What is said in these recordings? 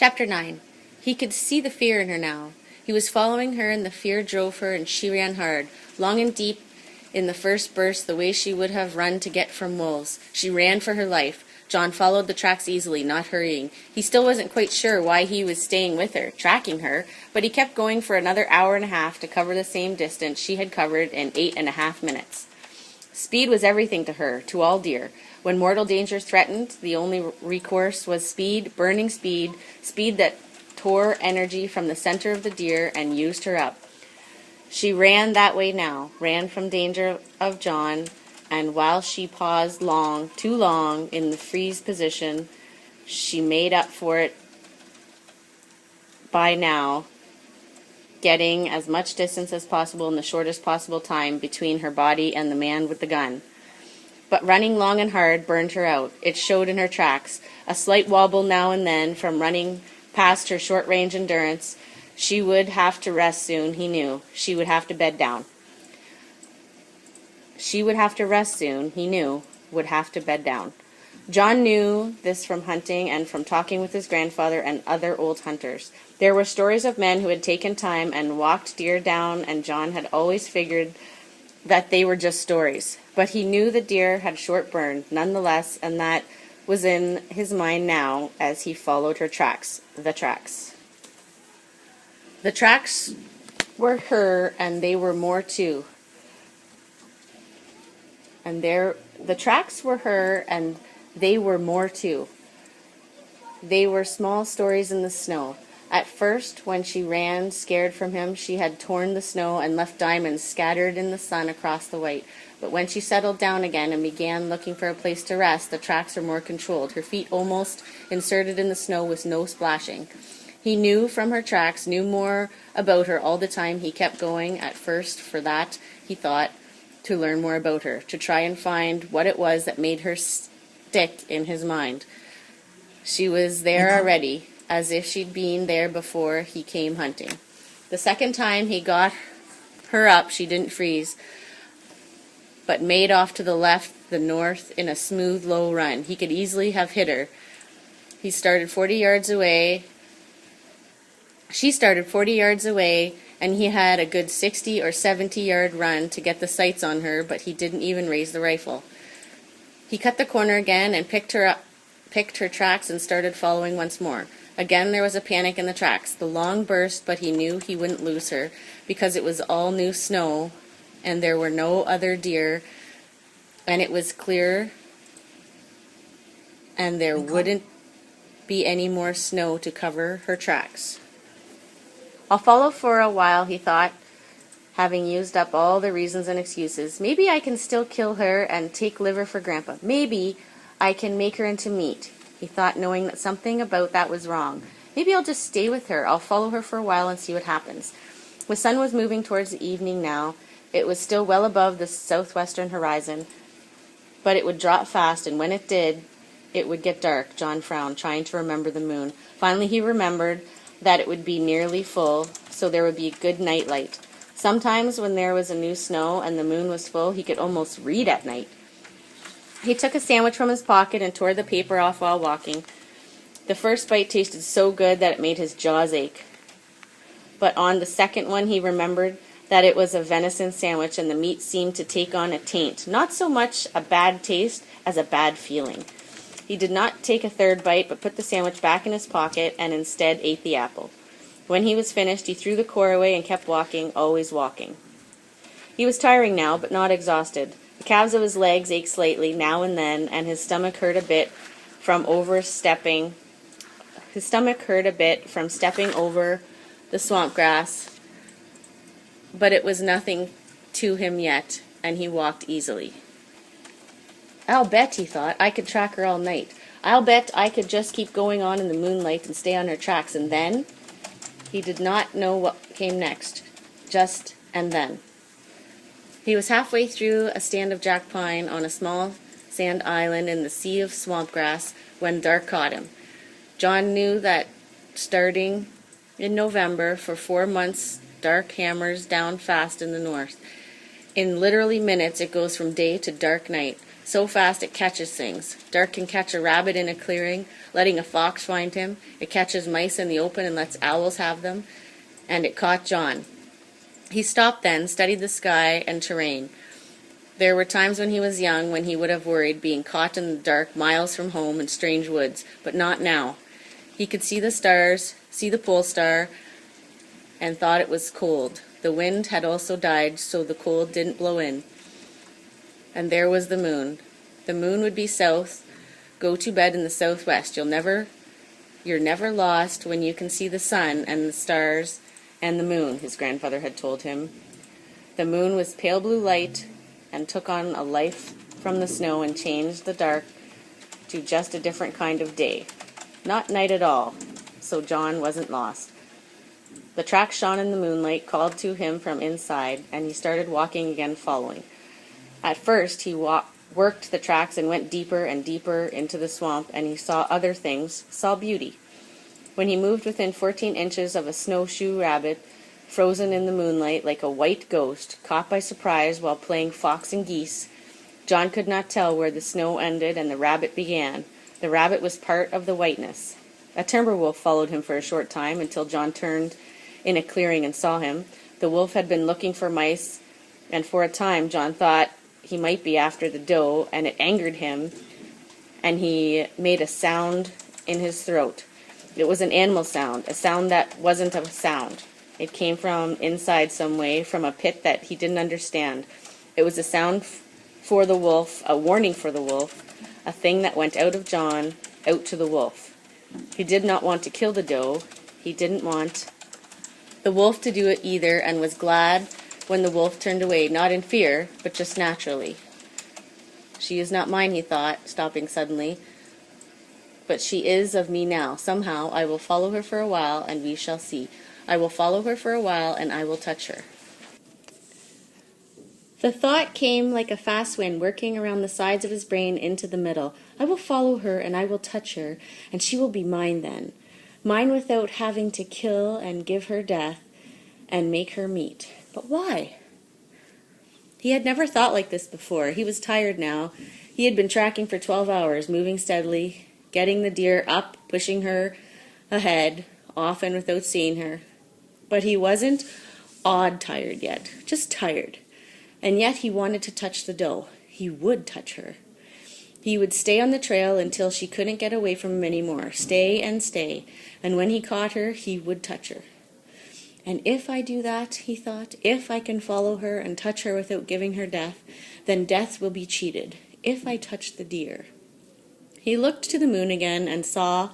Chapter 9. He could see the fear in her now. He was following her, and the fear drove her, and she ran hard, long and deep in the first burst, the way she would have run to get from wolves. She ran for her life. John followed the tracks easily, not hurrying. He still wasn't quite sure why he was staying with her, tracking her, but he kept going for another hour and a half to cover the same distance she had covered in 8.5 minutes. Speed was everything to her, to all deer. When mortal danger threatened, the only recourse was speed, burning speed, speed that tore energy from the center of the deer and used her up. She ran that way now, ran from danger of John, and while she paused long, too long, in the freeze position, she made up for it by now, getting as much distance as possible in the shortest possible time between her body and the man with the gun. But running long and hard burned her out. It showed in her tracks, a slight wobble now and then from running past her short-range endurance. She would have to rest soon, he knew. She would have to bed down. She would have to rest soon, he knew, would have to bed down. John knew this from hunting and from talking with his grandfather and other old hunters. There were stories of men who had taken time and walked deer down, and John had always figured that they were just stories. But he knew the deer had short burn, nonetheless, and that was in his mind now as he followed her tracks, the tracks. The tracks were her, and they were more too. The tracks were her, and they were more too. They were small stories in the snow. At first, when she ran, scared from him, she had torn the snow and left diamonds scattered in the sun across the white. But when she settled down again and began looking for a place to rest, the tracks were more controlled, her feet almost inserted in the snow with no splashing. He knew from her tracks, knew more about her all the time. He kept going, at first, for that, he thought, to learn more about her, to try and find what it was that made her stick in his mind. She was there already, as if she'd been there before he came hunting. The second time he got her up, she didn't freeze, but made off to the left, the north, in a smooth, low run. He could easily have hit her. He started 40 yards away. She started 40 yards away, and he had a good 60 or 70-yard run to get the sights on her, but he didn't even raise the rifle. He cut the corner again and picked her tracks and started following once more. Again there was a panic in the tracks. The long burst, but he knew he wouldn't lose her, because it was all new snow, and there were no other deer, and it was clear, and there wouldn't be any more snow to cover her tracks. I'll follow for a while, he thought, having used up all the reasons and excuses. Maybe I can still kill her and take liver for Grandpa. Maybe I can make her into meat, he thought, knowing that something about that was wrong. Maybe I'll just stay with her. I'll follow her for a while and see what happens. The sun was moving towards the evening now. It was still well above the southwestern horizon, but it would drop fast, and when it did, it would get dark. John frowned, trying to remember the moon. Finally he remembered that it would be nearly full, so there would be good night light. Sometimes when there was a new snow and the moon was full, he could almost read at night. He took a sandwich from his pocket and tore the paper off while walking. The first bite tasted so good that it made his jaws ache. But on the second one he remembered that it was a venison sandwich, and the meat seemed to take on a taint, not so much a bad taste as a bad feeling. He did not take a third bite, but put the sandwich back in his pocket and instead ate the apple. When he was finished, he threw the core away and kept walking, always walking. He was tiring now, but not exhausted. The calves of his legs ached slightly now and then, and his stomach hurt a bit from stepping over the swamp grass, but it was nothing to him yet, and he walked easily. I'll bet, he thought, I could track her all night. I'll bet I could just keep going on in the moonlight and stay on her tracks, and then... He did not know what came next. Just and then. He was halfway through a stand of jack pine on a small sand island in the sea of swamp grass when dark caught him. John knew that starting in November, for 4 months, dark hammers down fast in the north. In literally minutes, it goes from day to dark night. So fast it catches things. Dark can catch a rabbit in a clearing, letting a fox find him. It catches mice in the open and lets owls have them. And it caught John. He stopped then, studied the sky and terrain. There were times when he was young when he would have worried being caught in the dark miles from home in strange woods, but not now. He could see the stars, see the pole star, and thought it was cold. The wind had also died, so the cold didn't blow in. And there was the moon. The moon would be south. Go to bed in the southwest. You're never lost when you can see the sun and the stars and the moon, his grandfather had told him. The moon was pale blue light and took on a life from the snow and changed the dark to just a different kind of day. Not night at all, so John wasn't lost. The tracks shone in the moonlight, called to him from inside, and he started walking again, following. At first, he worked the tracks and went deeper and deeper into the swamp, and he saw other things, saw beauty. When he moved within 14 inches of a snowshoe rabbit, frozen in the moonlight like a white ghost, caught by surprise while playing fox and geese, John could not tell where the snow ended and the rabbit began. The rabbit was part of the whiteness. A timber wolf followed him for a short time until John turned in a clearing and saw him. The wolf had been looking for mice, and for a time John thought he might be after the doe, and it angered him, and he made a sound in his throat. It was an animal sound, a sound that wasn't a sound. It came from inside some way, from a pit that he didn't understand. It was a sound for the wolf, a warning for the wolf, a thing that went out of John, out to the wolf. He did not want to kill the doe. He didn't want the wolf to do it either, and was glad when the wolf turned away, not in fear, but just naturally. She is not mine, he thought, stopping suddenly, but she is of me now. Somehow I will follow her for a while, and we shall see. I will follow her for a while, and I will touch her. The thought came like a fast wind working around the sides of his brain into the middle. I will follow her, and I will touch her, and she will be mine then. Mine without having to kill and give her death and make her meat. But why? He had never thought like this before. He was tired now. He had been tracking for 12 hours, moving steadily, getting the deer up, pushing her ahead, often without seeing her. But he wasn't odd tired yet, just tired. And yet he wanted to touch the doe. He would touch her. He would stay on the trail until she couldn't get away from him anymore. Stay and stay. And when he caught her, he would touch her. And if I do that, he thought, if I can follow her and touch her without giving her death, then death will be cheated. If I touch the deer. He looked to the moon again and saw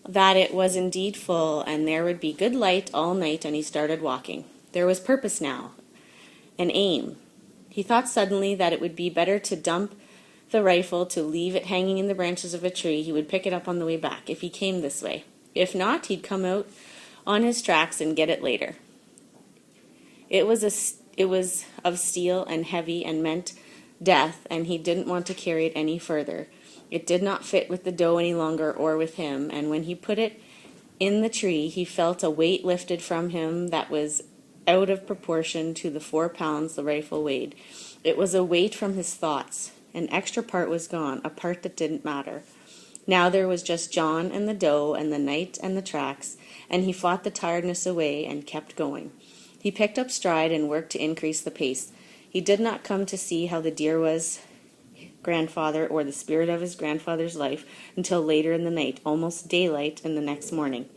that it was indeed full, and there would be good light all night, and he started walking. There was purpose now, an aim. He thought suddenly that it would be better to dump the rifle, to leave it hanging in the branches of a tree. He would pick it up on the way back, if he came this way. If not, he'd come out on his tracks and get it later. It was of steel and heavy and meant death, and he didn't want to carry it any further. It did not fit with the doe any longer or with him, and when he put it in the tree, he felt a weight lifted from him that was out of proportion to the 4 pounds the rifle weighed. It was a weight from his thoughts. An extra part was gone, a part that didn't matter. Now there was just John and the doe and the night and the tracks, and he fought the tiredness away and kept going. He picked up stride and worked to increase the pace. He did not come to see how the deer was grandfather or the spirit of his grandfather's life until later in the night, almost daylight in the next morning.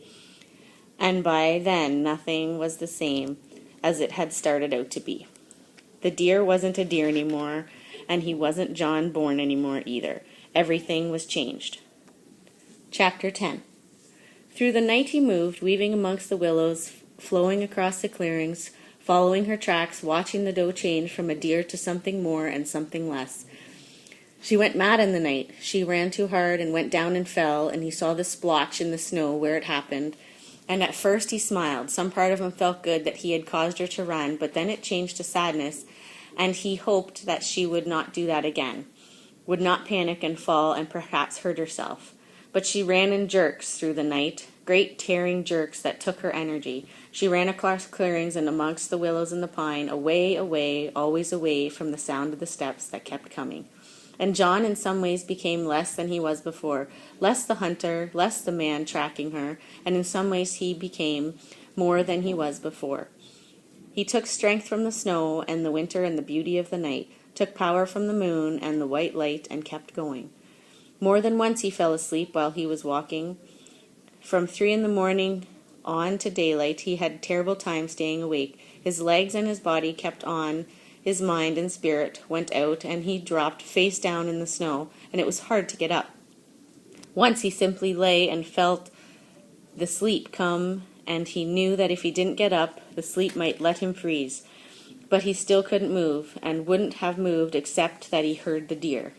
And by then nothing was the same as it had started out to be. The deer wasn't a deer anymore, and he wasn't John born anymore either. Everything was changed. Chapter 10. Through the night he moved, weaving amongst the willows, flowing across the clearings, following her tracks, watching the doe change from a deer to something more and something less. She went mad in the night. She ran too hard and went down and fell, and he saw the splotch in the snow where it happened. And at first he smiled. Some part of him felt good that he had caused her to run, but then it changed to sadness, and he hoped that she would not do that again, would not panic and fall and perhaps hurt herself. But she ran in jerks through the night, great tearing jerks that took her energy. She ran across clearings and amongst the willows and the pine, away, away, always away from the sound of the steps that kept coming. And John in some ways became less than he was before, less the hunter, less the man tracking her, and in some ways he became more than he was before. He took strength from the snow and the winter and the beauty of the night, took power from the moon and the white light, and kept going. More than once he fell asleep while he was walking. From 3 in the morning on to daylight, he had a terrible time staying awake. His legs and his body kept on. His mind and spirit went out, and he dropped face down in the snow, and it was hard to get up. Once he simply lay and felt the sleep come, and he knew that if he didn't get up, the sleep might let him freeze. But he still couldn't move, and wouldn't have moved except that he heard the deer.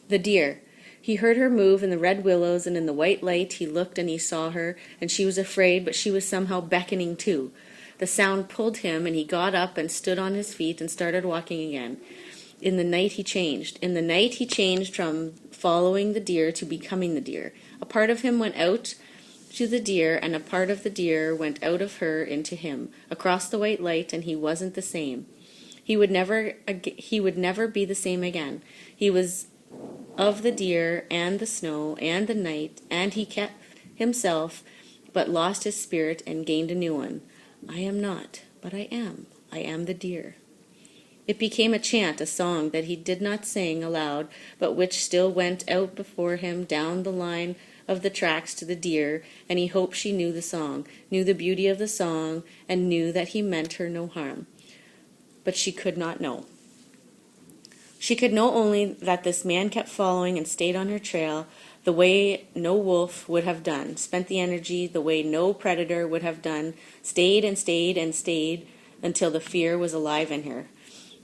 The deer. He heard her move in the red willows, and in the white light he looked and he saw her, and she was afraid, but she was somehow beckoning too. The sound pulled him, and he got up and stood on his feet and started walking again. In the night he changed. In the night he changed from following the deer to becoming the deer. A part of him went out to the deer, and a part of the deer went out of her into him, across the white light, and he wasn't the same. He would never be the same again. He was of the deer and the snow and the night, and he kept himself, but lost his spirit and gained a new one. I am not, but I am. I am the deer. It became a chant, a song that he did not sing aloud, but which still went out before him down the line of the tracks to the deer, and he hoped she knew the song, knew the beauty of the song, and knew that he meant her no harm. But she could not know. She could know only that this man kept following and stayed on her trail the way no wolf would have done, spent the energy the way no predator would have done, stayed and stayed and stayed until the fear was alive in her.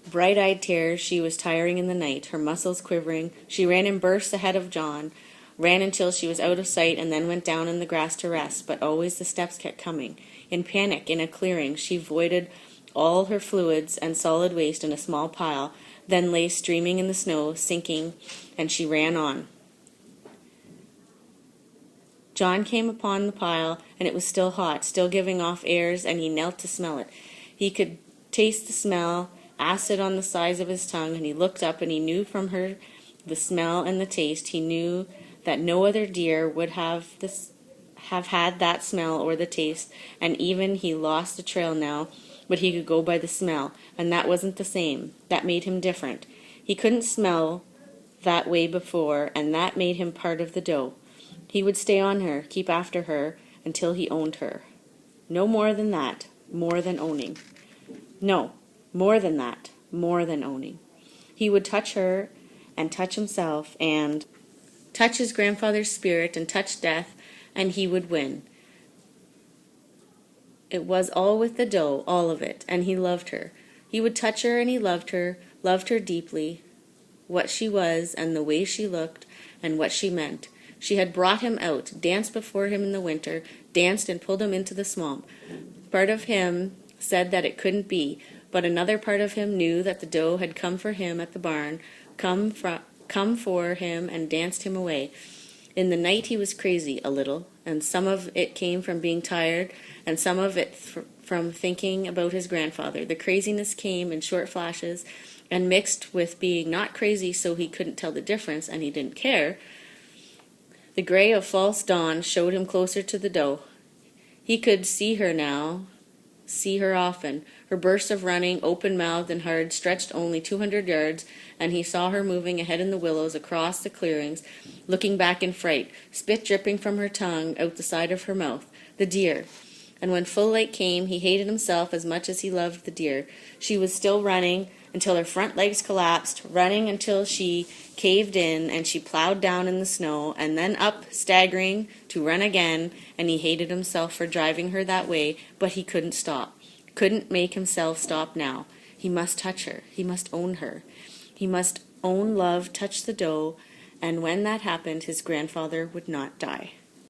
Bright-eyed terror, she was tiring in the night, her muscles quivering. She ran in bursts ahead of John, ran until she was out of sight, and then went down in the grass to rest, but always the steps kept coming. In panic, in a clearing, she voided all her fluids and solid waste in a small pile, then lay streaming in the snow, sinking, and she ran on. John came upon the pile, and it was still hot, still giving off airs, and he knelt to smell it. He could taste the smell, acid on the sides of his tongue, and he looked up, and he knew from her the smell and the taste. He knew that no other deer would have had that smell or the taste, and even he lost the trail now, but he could go by the smell, and that wasn't the same. That made him different. He couldn't smell that way before, and that made him part of the doe. He would stay on her, keep after her, until he owned her. No more than that, more than owning. No, more than that, more than owning. He would touch her, and touch himself, and touch his grandfather's spirit, and touch death, and he would win. It was all with the doe, all of it, and he loved her. He would touch her, and he loved her deeply, what she was, and the way she looked, and what she meant. She had brought him out, danced before him in the winter, danced and pulled him into the swamp. Part of him said that it couldn't be, but another part of him knew that the doe had come for him at the barn, come for him and danced him away. In the night he was crazy, a little, and some of it came from being tired, and some of it from thinking about his grandfather. The craziness came in short flashes, and mixed with being not crazy so he couldn't tell the difference, and he didn't care. The gray of false dawn showed him closer to the doe. He could see her now, see her often. Her bursts of running, open-mouthed and hard, stretched only 200 yards, and he saw her moving ahead in the willows across the clearings, looking back in fright, spit dripping from her tongue out the side of her mouth. The deer. And when full light came, he hated himself as much as he loved the deer. She was still running until her front legs collapsed, running until she caved in, and she plowed down in the snow, and then up, staggering, to run again, and he hated himself for driving her that way, but he couldn't stop. Couldn't make himself stop now. He must touch her. He must own her. He must own love, touch the doe, and when that happened, his grandfather would not die.